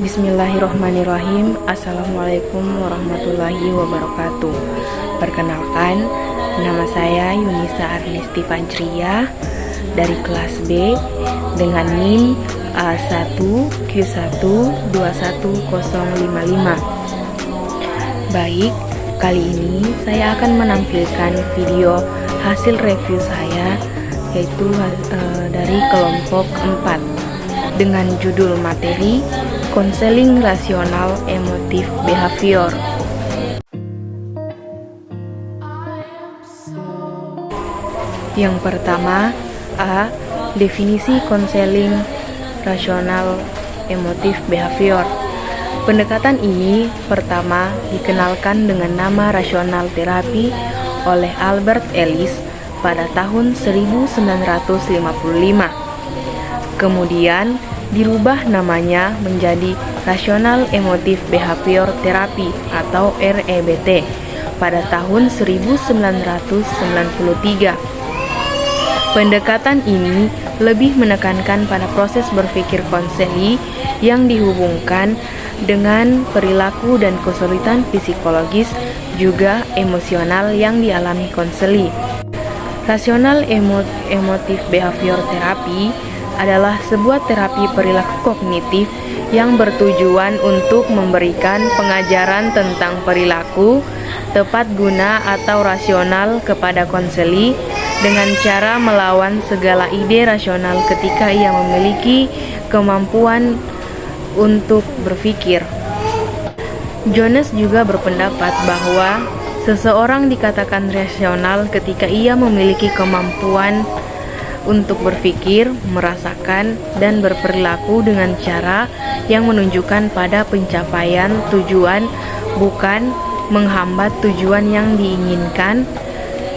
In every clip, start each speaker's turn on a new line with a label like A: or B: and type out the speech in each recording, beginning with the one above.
A: Bismillahirrahmanirrahim. Assalamualaikum warahmatullahi wabarakatuh. Perkenalkan, nama saya Yunisa Arnesti Fajriah dari kelas B dengan NIM A1Q1 21055. Baik, kali ini saya akan menampilkan video hasil review saya, yaitu dari kelompok 4 dengan judul materi Konseling Rasional Emotif Behavior. Yang pertama, A. Definisi konseling rasional emotif behavior. Pendekatan ini pertama dikenalkan dengan nama rasional terapi oleh Albert Ellis pada tahun 1955. Kemudian dirubah namanya menjadi Rational Emotive Behavior Therapy atau REBT pada tahun 1993. Pendekatan ini lebih menekankan pada proses berpikir konseli yang dihubungkan dengan perilaku dan kesulitan psikologis juga emosional yang dialami konseli. Rational Emotive Behavior Therapy adalah sebuah terapi perilaku kognitif yang bertujuan untuk memberikan pengajaran tentang perilaku tepat guna atau rasional kepada konseli dengan cara melawan segala ide rasional ketika ia memiliki kemampuan untuk berpikir. Jones juga berpendapat bahwa seseorang dikatakan rasional ketika ia memiliki kemampuan untuk berpikir, merasakan, dan berperilaku dengan cara yang menunjukkan pada pencapaian tujuan, bukan menghambat tujuan yang diinginkan.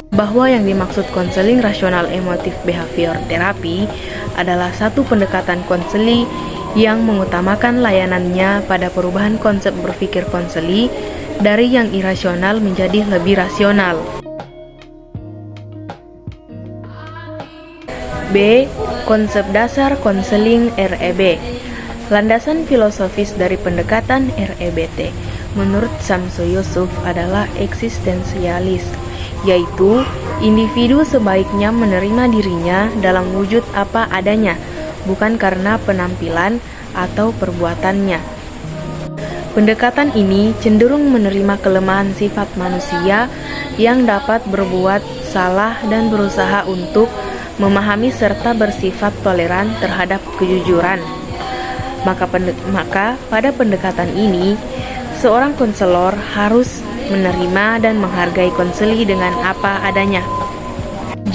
A: Bahwa yang dimaksud konseling rasional emotif behavior terapi adalah satu pendekatan konseli yang mengutamakan layanannya pada perubahan konsep berpikir konseli dari yang irasional menjadi lebih rasional. B. Konsep dasar konseling REB. Landasan filosofis dari pendekatan REBT menurut Samsu Yusuf adalah eksistensialis, yaitu individu sebaiknya menerima dirinya dalam wujud apa adanya, bukan karena penampilan atau perbuatannya. Pendekatan ini cenderung menerima kelemahan sifat manusia yang dapat berbuat salah dan berusaha untuk memahami serta bersifat toleran terhadap kejujuran. Maka pada pendekatan ini, seorang konselor harus menerima dan menghargai konseli dengan apa adanya.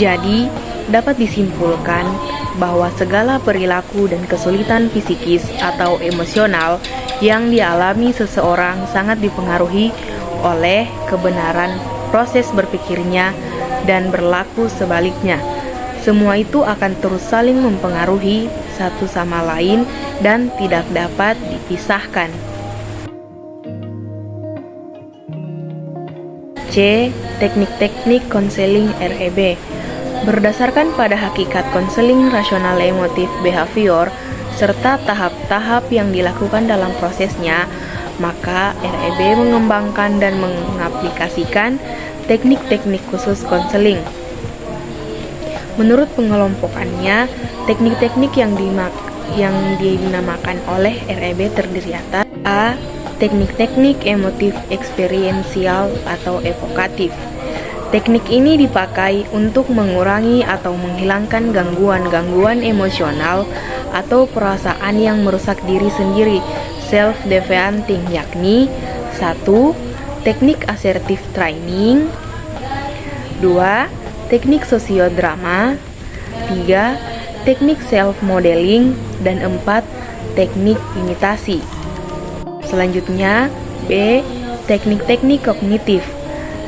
A: Jadi, dapat disimpulkan bahwa segala perilaku dan kesulitan psikis atau emosional yang dialami seseorang sangat dipengaruhi oleh kebenaran proses berpikirnya dan berlaku sebaliknya. Semua itu akan terus saling mempengaruhi satu sama lain dan tidak dapat dipisahkan. C. Teknik-teknik konseling REB. Berdasarkan pada hakikat konseling rasional emotif behavior serta tahap-tahap yang dilakukan dalam prosesnya, maka REB mengembangkan dan mengaplikasikan teknik-teknik khusus konseling. Menurut pengelompokannya, teknik-teknik yang dinamakan oleh REB terdiri atas A. Teknik-teknik emotif eksperiensial atau evokatif. Teknik ini dipakai untuk mengurangi atau menghilangkan gangguan-gangguan emosional atau perasaan yang merusak diri sendiri, self-defeating, yakni 1. Teknik assertive training, 2. Teknik sosiodrama, 3. Teknik self-modeling, dan 4. Teknik imitasi. Selanjutnya, B. Teknik-teknik kognitif.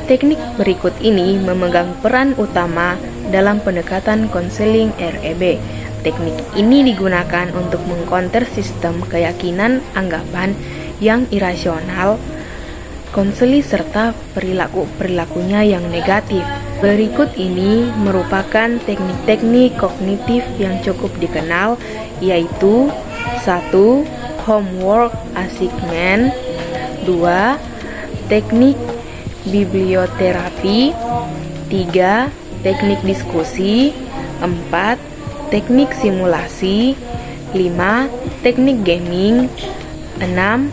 A: Teknik berikut ini memegang peran utama dalam pendekatan konseling REB. Teknik ini digunakan untuk mengcounter sistem keyakinan anggapan yang irasional, konseli serta perilakunya yang negatif. Berikut ini merupakan teknik-teknik kognitif yang cukup dikenal, yaitu 1. homework assignment. 2. Teknik biblioterapi. 3. Teknik diskusi. 4. Teknik simulasi. 5. Teknik gaming. 6.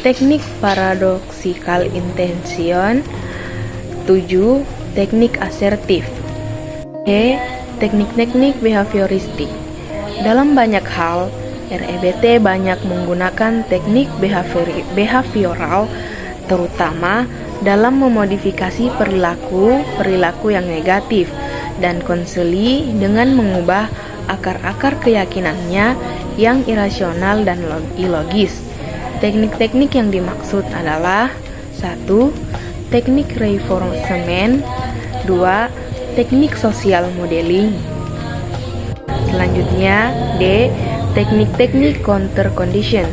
A: Teknik paradoxical intention. 7. Teknik asertif. E. Teknik-teknik behavioristik. Dalam banyak hal, REBT banyak menggunakan teknik behavioral, terutama dalam memodifikasi perilaku yang negatif, dan konseli dengan mengubah akar-akar keyakinannya yang irasional dan ilogis. Teknik-teknik yang dimaksud adalah 1. Teknik reinforcement. 2. Teknik social modeling. Selanjutnya, D. Teknik-teknik counter condition.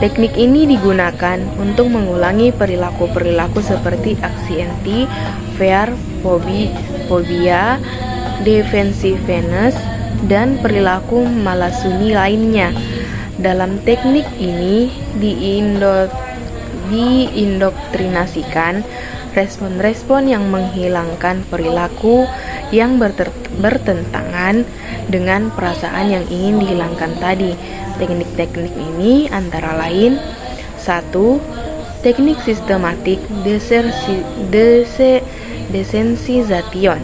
A: Teknik ini digunakan untuk mengulangi perilaku-perilaku seperti anxiety, fear, fobia, defensiveness, dan perilaku malasuni lainnya. Dalam teknik ini diindoktrinasikan respon-respon yang menghilangkan perilaku yang bertentangan dengan perasaan yang ingin dihilangkan tadi. Teknik-teknik ini antara lain: 1. Teknik sistematik desensitization.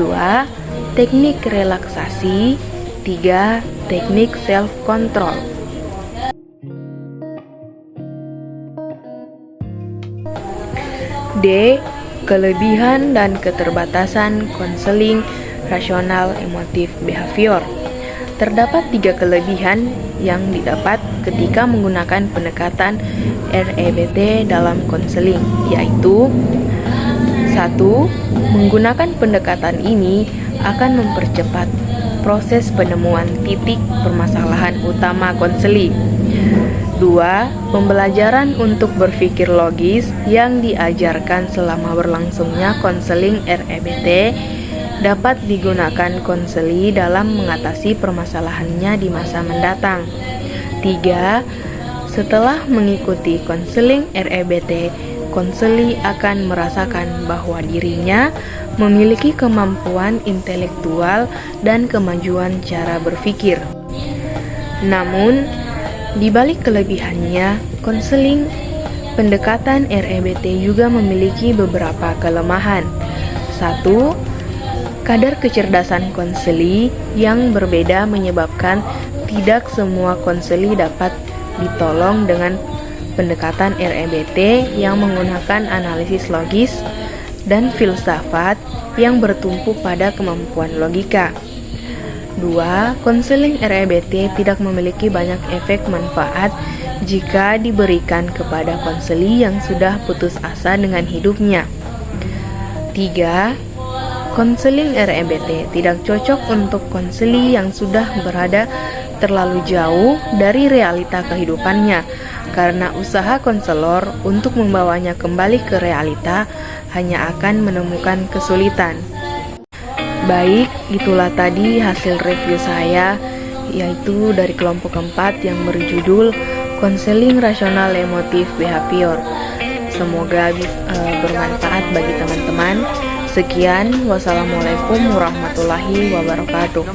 A: 2. Teknik relaksasi. 3. Teknik self-control. D. Kelebihan dan keterbatasan konseling rasional emotif behavior. Terdapat 3 kelebihan yang didapat ketika menggunakan pendekatan REBT dalam konseling, yaitu 1. Menggunakan pendekatan ini akan mempercepat proses penemuan titik permasalahan utama konseling. 2. Pembelajaran untuk berpikir logis yang diajarkan selama berlangsungnya konseling REBT dapat digunakan konseli dalam mengatasi permasalahannya di masa mendatang. 3. Setelah mengikuti konseling REBT, konseli akan merasakan bahwa dirinya memiliki kemampuan intelektual dan kemajuan cara berpikir. Namun, di balik kelebihannya, konseling pendekatan REBT juga memiliki beberapa kelemahan. 1. Kadar kecerdasan konseli yang berbeda menyebabkan tidak semua konseli dapat ditolong dengan pendekatan REBT yang menggunakan analisis logis dan filsafat yang bertumpu pada kemampuan logika. 2. Konseling REBT tidak memiliki banyak efek manfaat jika diberikan kepada konseli yang sudah putus asa dengan hidupnya. 3. Konseling REBT tidak cocok untuk konseli yang sudah berada terlalu jauh dari realita kehidupannya, karena usaha konselor untuk membawanya kembali ke realita hanya akan menemukan kesulitan. Baik, itulah tadi hasil review saya, yaitu dari kelompok 4 yang berjudul Konseling Rasional Emotif Behavior. Semoga bermanfaat bagi teman-teman. Sekian, wassalamualaikum warahmatullahi wabarakatuh.